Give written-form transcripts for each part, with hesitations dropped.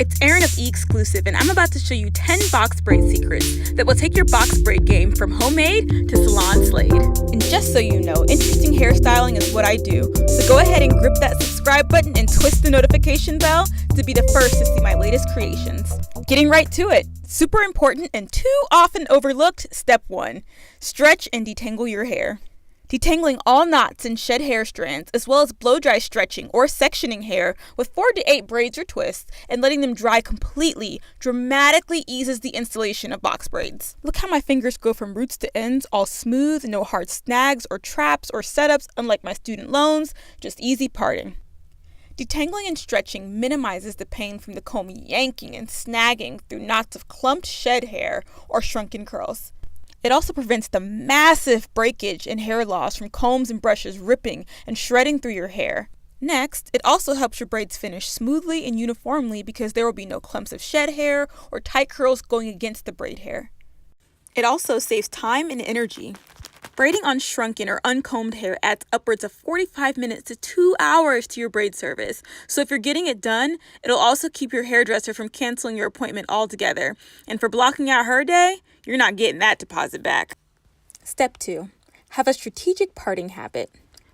It's Erin of E-Exclusive, and I'm about to show you 10 box braid secrets that will take your box braid game from homemade to salon slayed. And just so you know, interesting hairstyling is what I do, so go ahead and grip that subscribe button and twist the notification bell to be the first to see my latest creations. Getting right to it. Super important and too often overlooked, step 1. Stretch and detangle your hair. Detangling all knots and shed hair strands, as well as blow-dry stretching or sectioning hair with 4 to 8 braids or twists and letting them dry completely dramatically eases the installation of box braids. Look how my fingers go from roots to ends, all smooth, no hard snags or traps or setups, unlike my student loans, just easy parting. Detangling and stretching minimizes the pain from the comb yanking and snagging through knots of clumped shed hair or shrunken curls. It also prevents the massive breakage and hair loss from combs and brushes ripping and shredding through your hair. Next, it also helps your braids finish smoothly and uniformly because there will be no clumps of shed hair or tight curls going against the braid hair. It also saves time and energy. Braiding on shrunken or uncombed hair adds upwards of 45 minutes to 2 hours to your braid service. So if you're getting it done, it'll also keep your hairdresser from canceling your appointment altogether. And for blocking out her day, you're not getting that deposit back. Step 2. Have a strategic parting habit.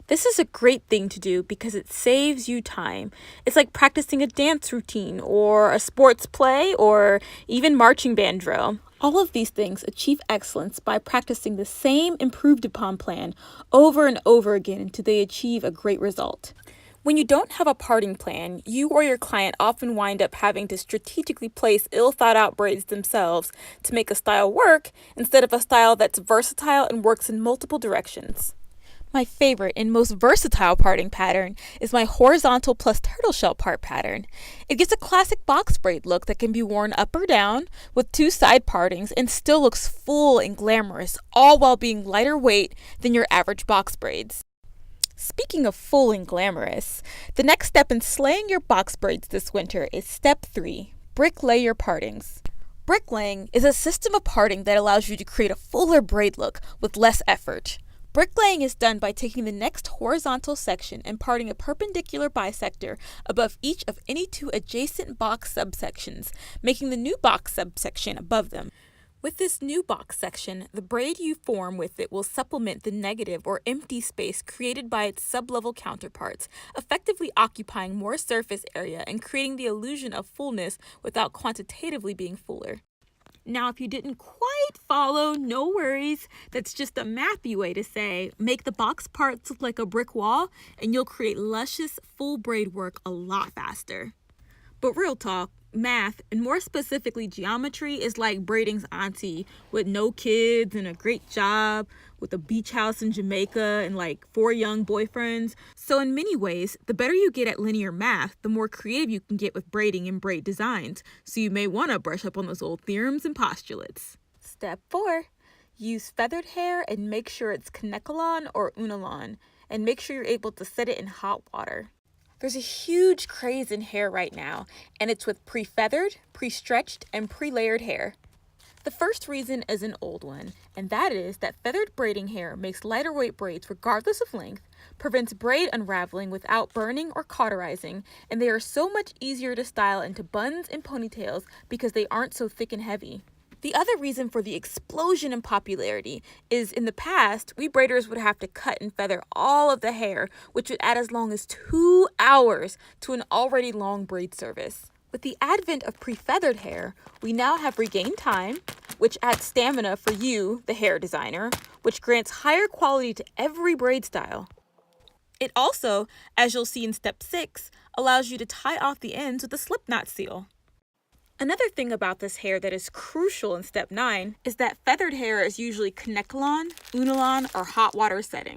This is a great thing to do because it saves you time. It's like practicing a dance routine or a sports play or even marching band drill. All of these things achieve excellence by practicing the same improved upon plan over and over again until they achieve a great result. When you don't have a parting plan, you or your client often wind up having to strategically place ill-thought-out braids themselves to make a style work instead of a style that's versatile and works in multiple directions. My favorite and most versatile parting pattern is my horizontal plus turtle shell part pattern. It gives a classic box braid look that can be worn up or down with 2 side partings and still looks full and glamorous, all while being lighter weight than your average box braids. Speaking of full and glamorous, the next step in slaying your box braids this winter is step 3, bricklay your partings. Bricklaying is a system of parting that allows you to create a fuller braid look with less effort. Bricklaying is done by taking the next horizontal section and parting a perpendicular bisector above each of any 2 adjacent box subsections, making the new box subsection above them. With this new box section, the braid you form with it will supplement the negative or empty space created by its sublevel counterparts, effectively occupying more surface area and creating the illusion of fullness without quantitatively being fuller. Now, if you didn't quite follow, no worries. That's just a mathy way to say, make the box parts look like a brick wall and you'll create luscious, full braid work a lot faster. But real talk, math, and more specifically geometry, is like braiding's auntie with no kids and a great job with a beach house in Jamaica and like 4 young boyfriends. So in many ways, the better you get at linear math, the more creative you can get with braiding and braid designs. So you may want to brush up on those old theorems and postulates. Step 4. Use feathered hair and make sure it's KANEKALON or UNOLON, and make sure you're able to set it in hot water. There's a huge craze in hair right now, and it's with pre-feathered, pre-stretched, and pre-layered hair. The first reason is an old one, and that is that feathered braiding hair makes lighter weight braids regardless of length, prevents braid unraveling without burning or cauterizing, and they are so much easier to style into buns and ponytails because they aren't so thick and heavy. The other reason for the explosion in popularity is in the past, we braiders would have to cut and feather all of the hair, which would add as long as 2 hours to an already long braid service. With the advent of pre-feathered hair, we now have regained time, which adds stamina for you, the hair designer, which grants higher quality to every braid style. It also, as you'll see in step 6, allows you to tie off the ends with a slip knot seal. Another thing about this hair that is crucial in step 9 is that feathered hair is usually KANEKALON, UNOLON, or hot water setting.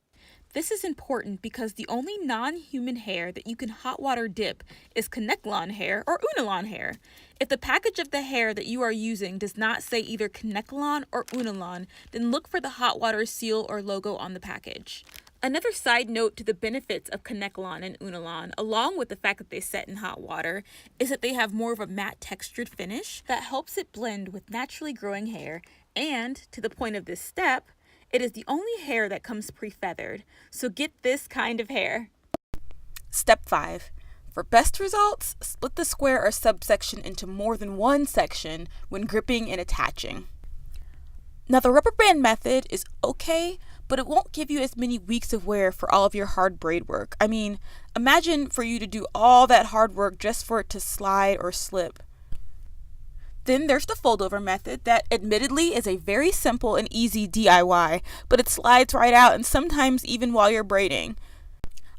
This is important because the only non-human hair that you can hot water dip is KANEKALON hair or UNOLON hair. If the package of the hair that you are using does not say either KANEKALON or UNOLON, then look for the hot water seal or logo on the package. Another side note to the benefits of KANEKALON and UNOLON, along with the fact that they set in hot water, is that they have more of a matte textured finish that helps it blend with naturally growing hair, and, to the point of this step, it is the only hair that comes pre-feathered, so get this kind of hair. Step 5. For best results, split the square or subsection into more than one section when gripping and attaching. Now the rubber band method is okay, but it won't give you as many weeks of wear for all of your hard braid work. I mean, imagine for you to do all that hard work just for it to slide or slip. Then there's the fold-over method that admittedly is a very simple and easy DIY, but it slides right out and sometimes even while you're braiding.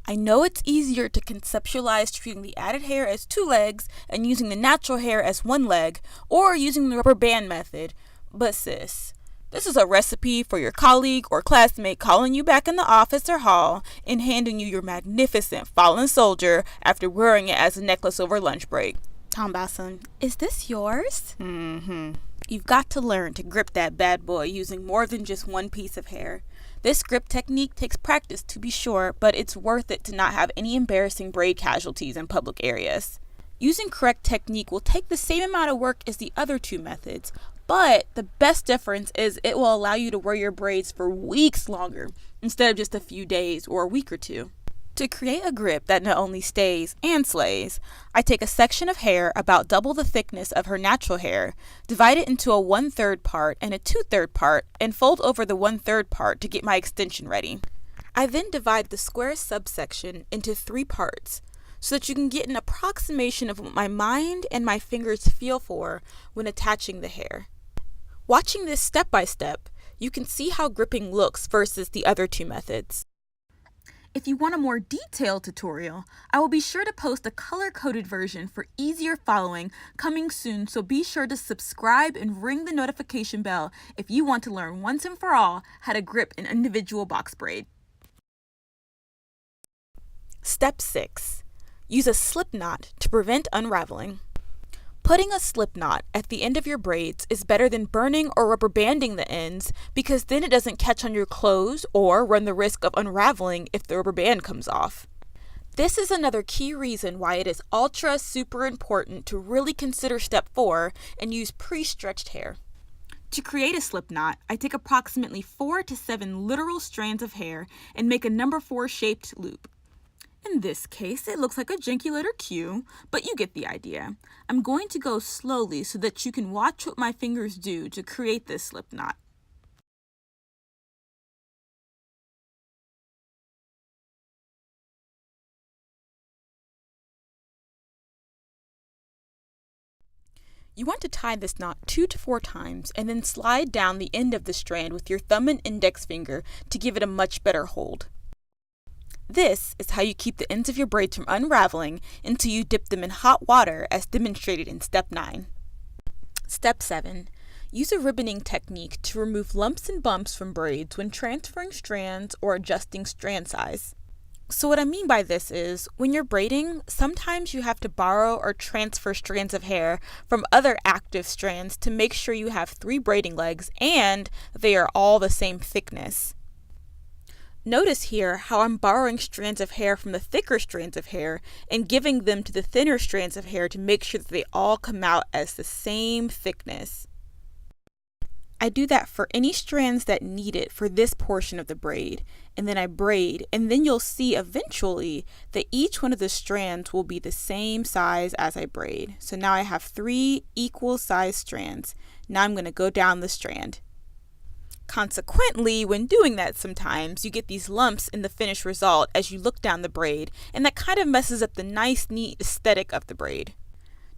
I know it's easier to conceptualize treating the added hair as two legs and using the natural hair as one leg, or using the rubber band method, but sis, this is a recipe for your colleague or classmate calling you back in the office or hall and handing you your magnificent fallen soldier after wearing it as a necklace over lunch break. Tom Basson, is this yours? You've got to learn to grip that bad boy using more than just one piece of hair. This grip technique takes practice to be sure, but it's worth it to not have any embarrassing braid casualties in public areas. Using correct technique will take the same amount of work as the other two methods, but the best difference is it will allow you to wear your braids for weeks longer instead of just a few days or a week or two. To create a grip that not only stays and slays, I take a section of hair about double the thickness of her natural hair, divide it into a 1/3 part and a 2/3 part, and fold over the 1/3 part to get my extension ready. I then divide the square subsection into 3 parts, so that you can get an approximation of what my mind and my fingers feel for when attaching the hair. Watching this step by step, you can see how gripping looks versus the other two methods. If you want a more detailed tutorial, I will be sure to post a color-coded version for easier following coming soon, so be sure to subscribe and ring the notification bell if you want to learn once and for all how to grip an individual box braid. Step 6. Use a slip knot to prevent unraveling. Putting a slip knot at the end of your braids is better than burning or rubber banding the ends, because then it doesn't catch on your clothes or run the risk of unraveling if the rubber band comes off. This is another key reason why it is super important to really consider step 4 and use pre-stretched hair. To create a slip knot, I take approximately 4 to 7 literal strands of hair and make a number 4 shaped loop. In this case, it looks like a janky letter Q, but you get the idea. I'm going to go slowly so that you can watch what my fingers do to create this slip knot. You want to tie this knot 2 to 4 times and then slide down the end of the strand with your thumb and index finger to give it a much better hold. This is how you keep the ends of your braids from unraveling until you dip them in hot water as demonstrated in step 9. Step 7. Use a ribboning technique to remove lumps and bumps from braids when transferring strands or adjusting strand size. So what I mean by this is, when you're braiding, sometimes you have to borrow or transfer strands of hair from other active strands to make sure you have 3 braiding legs and they are all the same thickness. Notice here how I'm borrowing strands of hair from the thicker strands of hair and giving them to the thinner strands of hair to make sure that they all come out as the same thickness. I do that for any strands that need it for this portion of the braid, and then I braid, and then you'll see eventually that each one of the strands will be the same size as I braid. So now I have 3 equal size strands. Now I'm going to go down the strand. Consequently, when doing that sometimes, you get these lumps in the finished result as you look down the braid, and that kind of messes up the nice, neat aesthetic of the braid.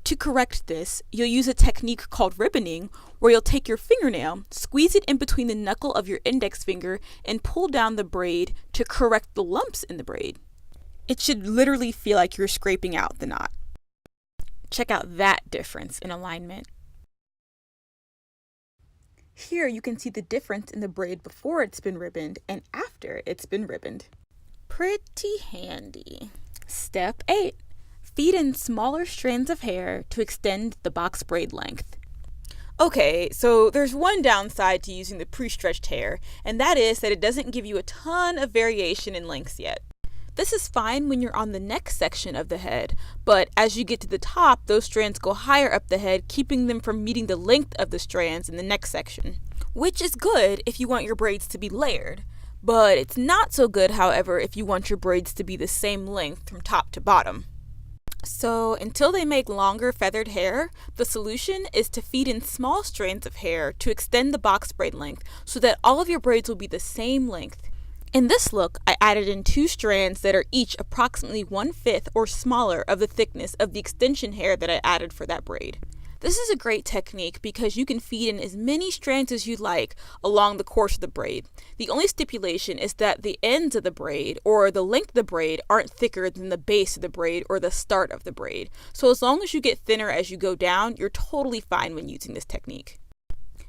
To correct this, you'll use a technique called ribboning, where you'll take your fingernail, squeeze it in between the knuckle of your index finger, and pull down the braid to correct the lumps in the braid. It should literally feel like you're scraping out the knot. Check out that difference in alignment. Here you can see the difference in the braid before it's been ribboned and after it's been ribboned. Pretty handy. Step 8. Feed in smaller strands of hair to extend the box braid length. Okay, so there's one downside to using the pre-stretched hair, and that is that it doesn't give you a ton of variation in lengths yet. This is fine when you're on the neck section of the head, but as you get to the top, those strands go higher up the head, keeping them from meeting the length of the strands in the neck section. Which is good if you want your braids to be layered, but it's not so good, however, if you want your braids to be the same length from top to bottom. So until they make longer feathered hair, the solution is to feed in small strands of hair to extend the box braid length so that all of your braids will be the same length. In this look, I added in 2 strands that are each approximately 1/5 or smaller of the thickness of the extension hair that I added for that braid. This is a great technique because you can feed in as many strands as you like along the course of the braid. The only stipulation is that the ends of the braid or the length of the braid aren't thicker than the base of the braid or the start of the braid. So as long as you get thinner as you go down, you're totally fine when using this technique.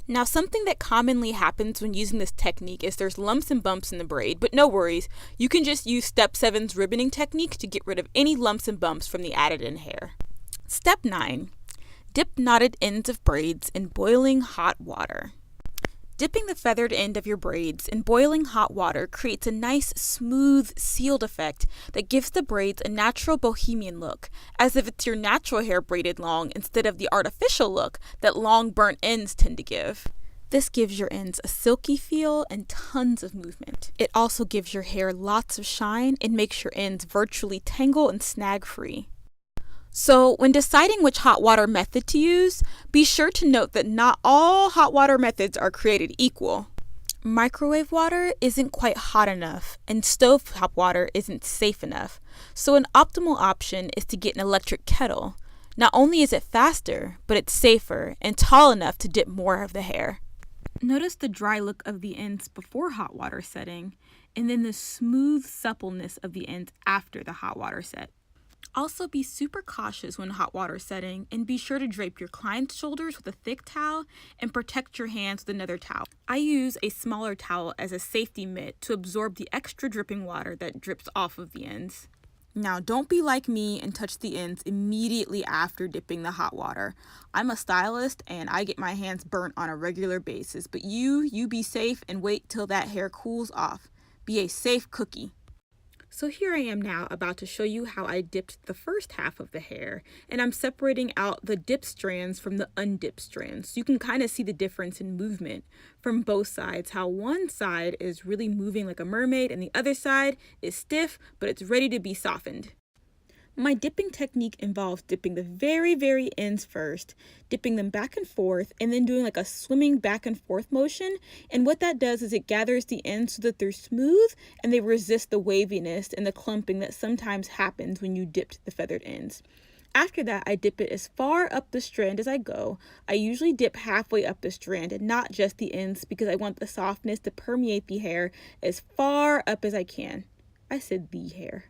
Now, something that commonly happens when using this technique is there's lumps and bumps in the braid, but no worries. You can just use Step 7's ribboning technique to get rid of any lumps and bumps from the added in hair. Step 9. Dip knotted ends of braids in boiling hot water. Dipping the feathered end of your braids in boiling hot water creates a nice, smooth, sealed effect that gives the braids a natural bohemian look, as if it's your natural hair braided long instead of the artificial look that long burnt ends tend to give. This gives your ends a silky feel and tons of movement. It also gives your hair lots of shine and makes your ends virtually tangle and snag free. So when deciding which hot water method to use, be sure to note that not all hot water methods are created equal. Microwave water isn't quite hot enough, and stovetop water isn't safe enough. So an optimal option is to get an electric kettle. Not only is it faster, but it's safer and tall enough to dip more of the hair. Notice the dry look of the ends before hot water setting, and then the smooth suppleness of the ends after the hot water set. Also, be super cautious when hot water setting and be sure to drape your client's shoulders with a thick towel and protect your hands with another towel. I use a smaller towel as a safety mitt to absorb the extra dripping water that drips off of the ends. Now, don't be like me and touch the ends immediately after dipping the hot water. I'm a stylist and I get my hands burnt on a regular basis, but you be safe and wait till that hair cools off. Be a safe cookie. So here I am now about to show you how I dipped the first half of the hair, and I'm separating out the dipped strands from the undipped strands. So you can kind of see the difference in movement from both sides, how one side is really moving like a mermaid and the other side is stiff, but it's ready to be softened. My dipping technique involves dipping the very ends first, dipping them back and forth, and then doing like a swimming back and forth motion. And what that does is it gathers the ends so that they're smooth and they resist the waviness and the clumping that sometimes happens when you dipped the feathered ends. After that, I dip it as far up the strand as I go. I usually dip halfway up the strand and not just the ends because I want the softness to permeate the hair as far up as I can. I said the hair.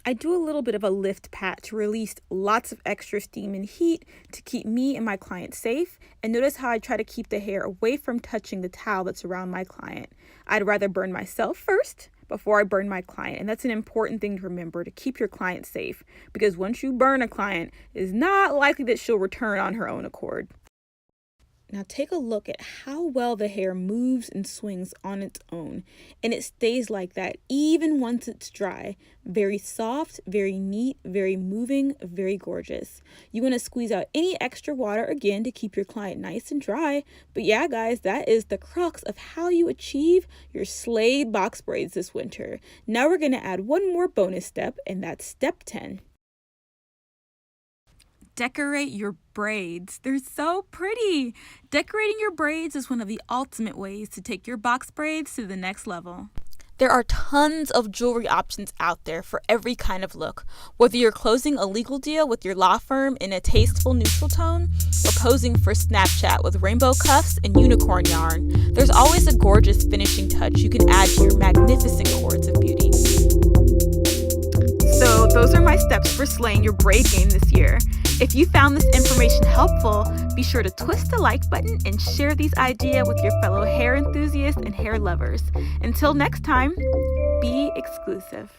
I do a little bit of a lift pat to release lots of extra steam and heat to keep me and my client safe. And notice how I try to keep the hair away from touching the towel that's around my client. I'd rather burn myself first before I burn my client. And that's an important thing to remember to keep your client safe, because once you burn a client, it's not likely that she'll return on her own accord. Now take a look at how well the hair moves and swings on its own, and it stays like that even once it's dry. Very soft, very neat, very moving, very gorgeous. You want to squeeze out any extra water again to keep your client nice and dry. But yeah, guys, that is the crux of how you achieve your slayed box braids this winter. Now we're going to add one more bonus step, and that's step 10. Decorate your braids. They're so pretty. Decorating your braids is one of the ultimate ways to take your box braids to the next level. There are tons of jewelry options out there for every kind of look. Whether you're closing a legal deal with your law firm in a tasteful neutral tone or posing for Snapchat with rainbow cuffs and unicorn yarn, there's always a gorgeous finishing touch you can add to your magnificent cords of beauty. So those are my steps for slaying your braid game this year. If you found this information helpful, be sure to twist the like button and share these ideas with your fellow hair enthusiasts and hair lovers. Until next time, be exclusive.